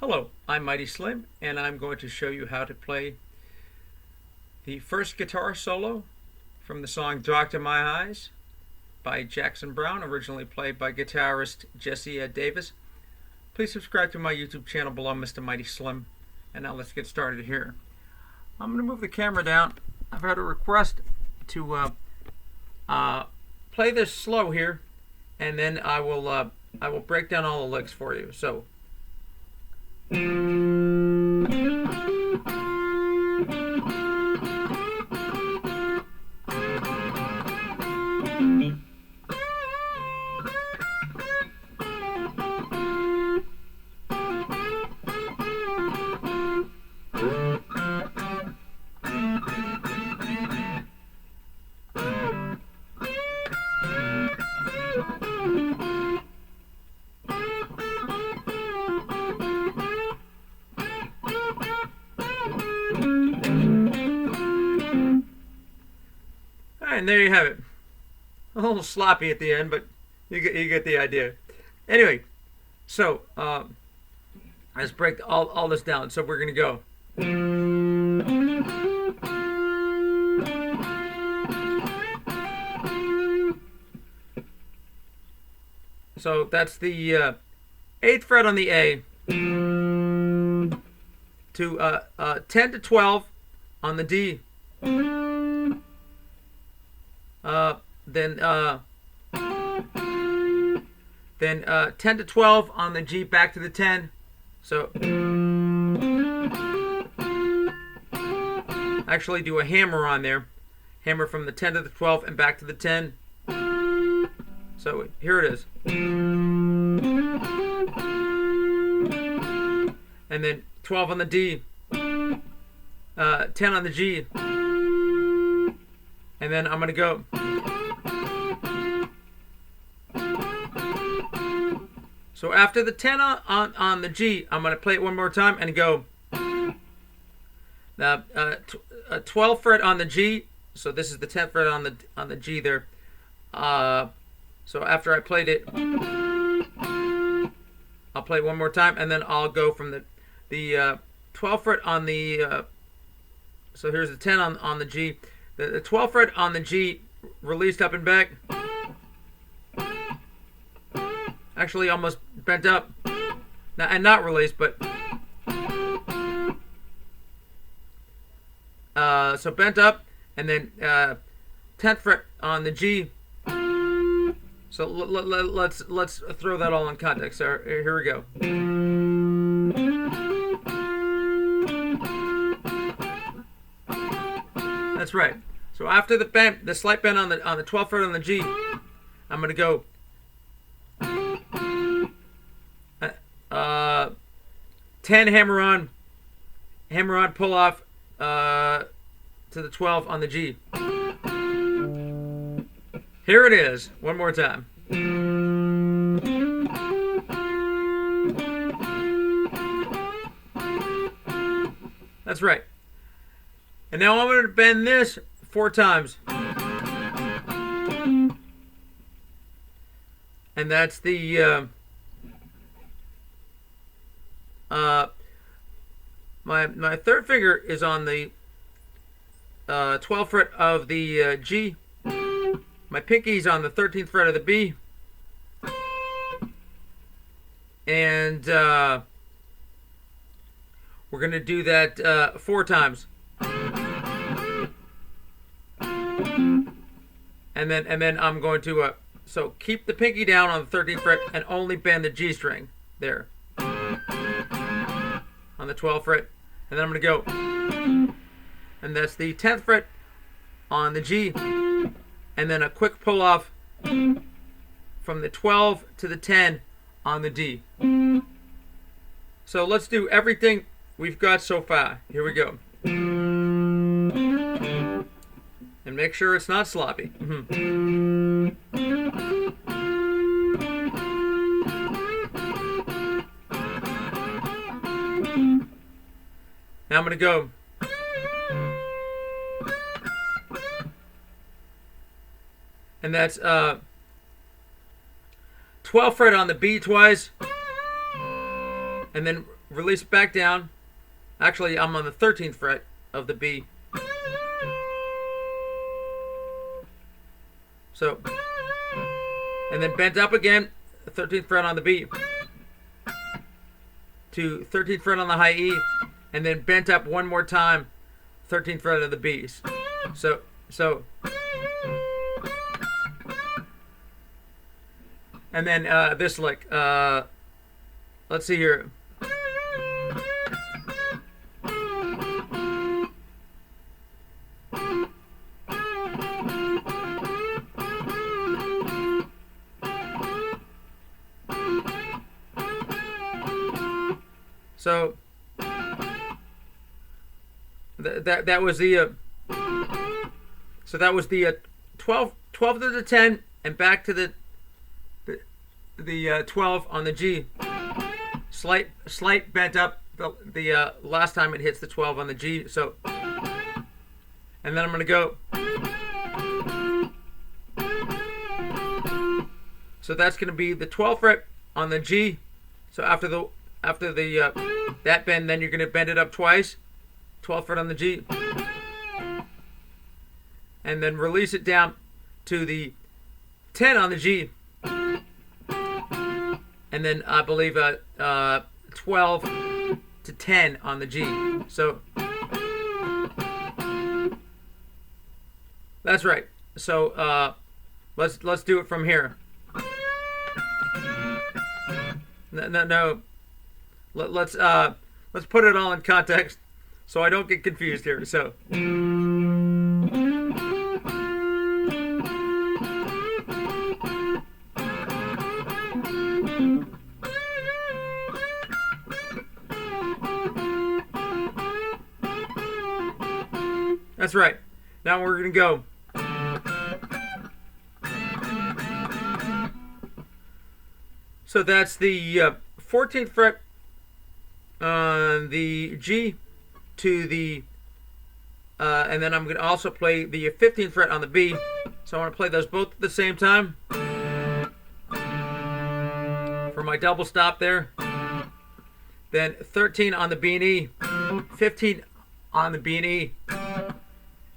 Hello, I'm Mighty Slim, and I'm going to show you how to play the first guitar solo from the song Doctor My Eyes by Jackson Browne, originally played by guitarist Jesse Davis. Please subscribe to my YouTube channel below, Mr. Mighty Slim. And now let's get started here. I'm going to move the camera down. I've had a request to play this slow here, and then I will break down all the licks for you. So. And there you have it. A little sloppy at the end, but you get the idea. Anyway, so let's break all this down. So we're gonna go. So that's the 8th fret on the A to 10 to 12 on the D. Then 10 to 12 on the G, back to the 10. So actually do a hammer on there. Hammer from the 10 to the 12 and back to the 10. So here it is. And then 12 on the D. 10 on the G. And then I'm going to go. So after the 10 on the G, I'm going to play it one more time and go. Now, 12th fret on the G. So this is the 10th fret on the G there. So after I played it, I'll play it one more time, and then I'll go from the 12th fret on the. So here's the 10 on the G. The 12th fret on the G, released up and back. Actually, almost bent up. Now, and not released, but so bent up, and then 10th fret on the G. So let's throw that all in context. So here we go. That's right. So after the bend, the slight bend on the 12th fret on the G, I'm gonna go 10 hammer on, pull off to the 12 on the G. Here it is, one more time. That's right. And now I'm going to bend this 4 times. And that's the my third finger is on the 12th fret of the G. My pinky's on the 13th fret of the B. And we're going to do that 4 times. And then I'm going to so keep the pinky down on the 13th fret and only bend the G string there on the 12th fret. And then I'm going to go. And that's the 10th fret on the G. And then a quick pull off from the 12 to the 10 on the D. So let's do everything we've got so far. Here we go. And make sure it's not sloppy. Now I'm going to go. And that's 12th fret on the B twice, and then release it back down. Actually, I'm on the 13th fret of the B. So, and then bent up again, 13th fret on the B, to 13th fret on the high E, and then bent up one more time, 13th fret of the B's. So, and then this lick. Let's see here. So that was the 12 to the 10 and back to the 12 on the G. Slight bent up the last time it hits the 12 on the G. So, and then I'm gonna go. So that's gonna be the 12th fret on the G. So after the that bend, then you're gonna bend it up twice, 12th fret on the G, and then release it down to the 10 on the G, and then I believe 12 to 10 on the G. So that's right. So let's do it from here. No. Let's put it all in context so I don't get confused here. So that's right. Now we're gonna go. So that's the 14th fret on the G to the and then I'm going to also play the 15th fret on the B. So I want to play those both at the same time for my double stop there. Then 13 on the B and E, 15 on the B and E,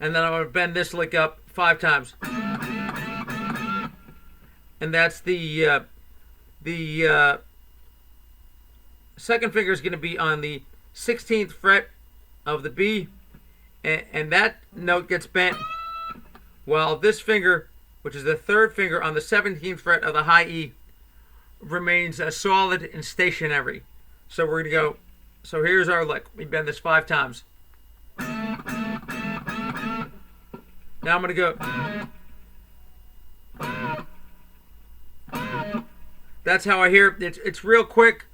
and then I'm going to bend this lick up 5 times. And that's the second finger is going to be on the 16th fret of the B, and that note gets bent while this finger, which is the third finger on the 17th fret of the high E, remains solid and stationary. So we're going to go, so here's our lick. We bend this 5 times. Now I'm going to go. That's how I hear it. It's real quick.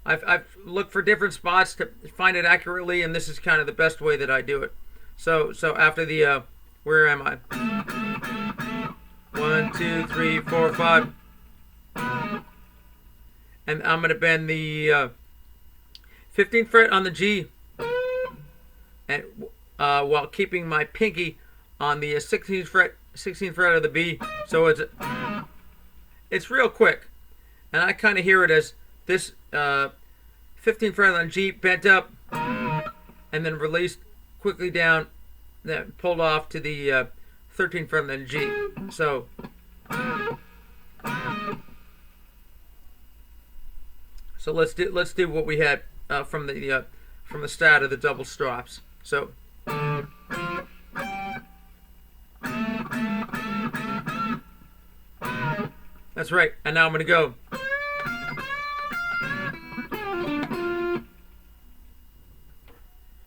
I've looked for different spots to find it accurately, and this is kind of the best way that I do it. So after the where am I? 1, 2, 3, 4, 5, and I'm gonna bend the 15th fret on the G, and while keeping my pinky on the 16th fret of the B. So it's real quick. And I kind of hear it as this 15th fret on G bent up and then released quickly down, then pulled off to the 13th fret on G. So let's do what we had from the start of the double stops. So that's right. And now I'm going to go.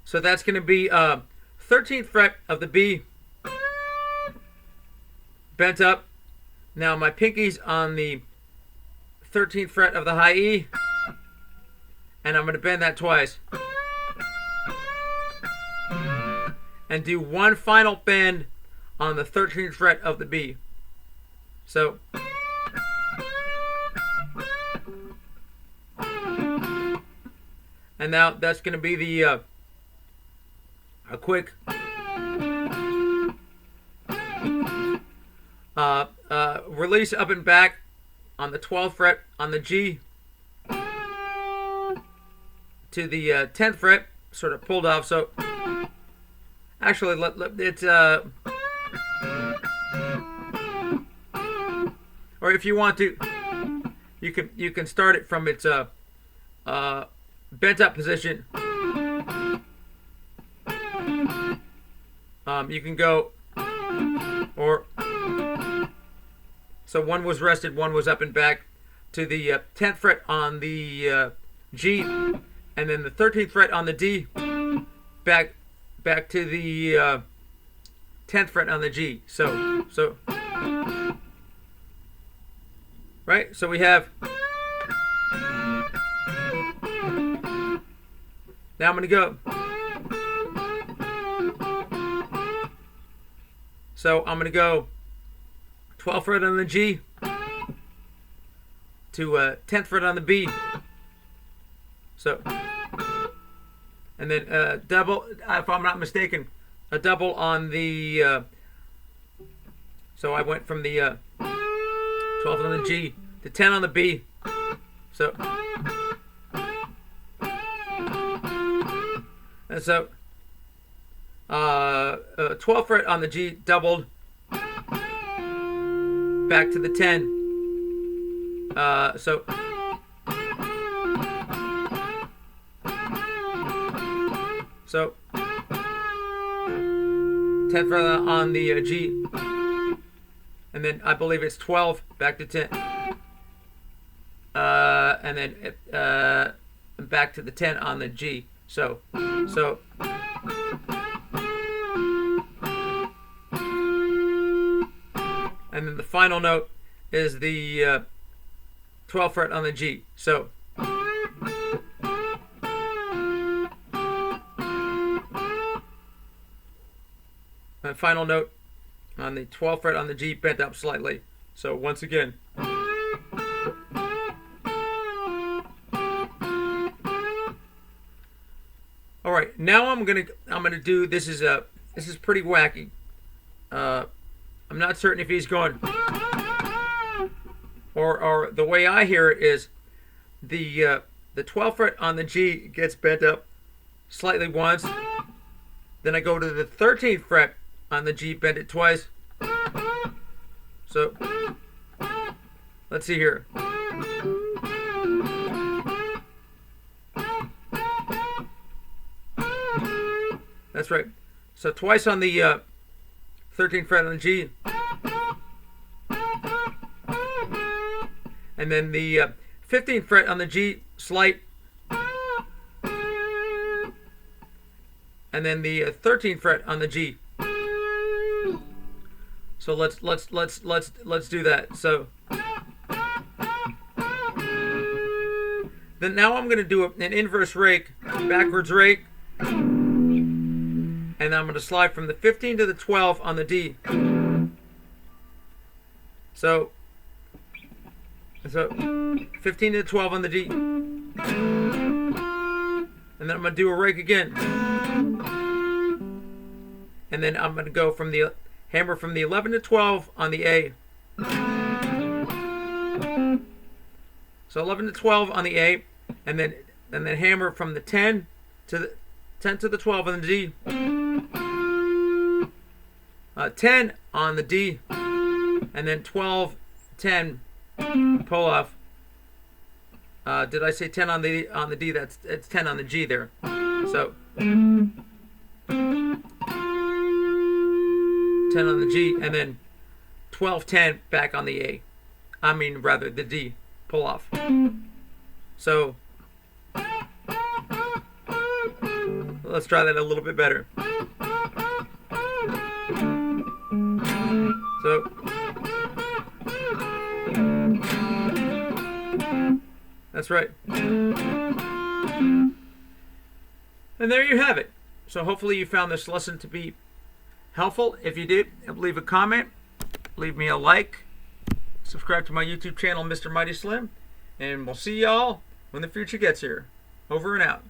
So that's going to be 13th fret of the B, bent up. Now my pinky's on the 13th fret of the high E, and I'm going to bend that twice. And do one final bend on the 13th fret of the B. So and now that's going to be the a quick release up and back on the 12th fret on the G, to the 10th fret, sort of pulled off. So actually, it's or if you want to, you can start it from its bent up position. You can go, or so one was rested, one was up and back to the 10th fret on the G, and then the 13th fret on the D, back to the 10th fret on the G. So right. So we have. Now I'm going to go. So I'm going to go 12th fret on the G to 10th fret on the B. So, and then double, if I'm not mistaken, a double on the, so I went from the 12th on the G to 10 on the B. So, and so 12th fret on the G doubled back to the 10. So 10th fret on the G, and then I believe it's 12 back to 10, and then back to the 10 on the G. So and then the final note is the 12th fret on the G. So my final note on the 12th fret on the G, bent up slightly. So once again. All right, now I'm gonna do this is pretty wacky. I'm not certain if he's going, or the way I hear it is the 12th fret on the G gets bent up slightly once, then I go to the 13th fret on the G, bend it twice. So let's see here. That's right. So twice on the 13th fret on the G, and then the 15th fret on the G, slight, and then the 13th fret on the G. So let's do that. So then now I'm going to do an inverse rake, backwards rake. And I'm going to slide from the 15 to the 12 on the D. So 15 to the 12 on the D. And then I'm going to do a rake again. And then I'm going to go from the hammer from the 11 to 12 on the A. So 11 to 12 on the A, and then hammer from the 10 to the 12 on the D. 10 on the D, and then 12, 10, pull off. Did I say 10 on the D? It's 10 on the G there. So 10 on the G, and then 12, 10 back on the A. I mean, rather the D, pull off. So let's try that a little bit better. So that's right. And there you have it. So hopefully you found this lesson to be helpful. If you did, leave a comment, leave me a like, subscribe to my YouTube channel, Mr. Mighty Slim, and we'll see y'all when the future gets here. Over and out.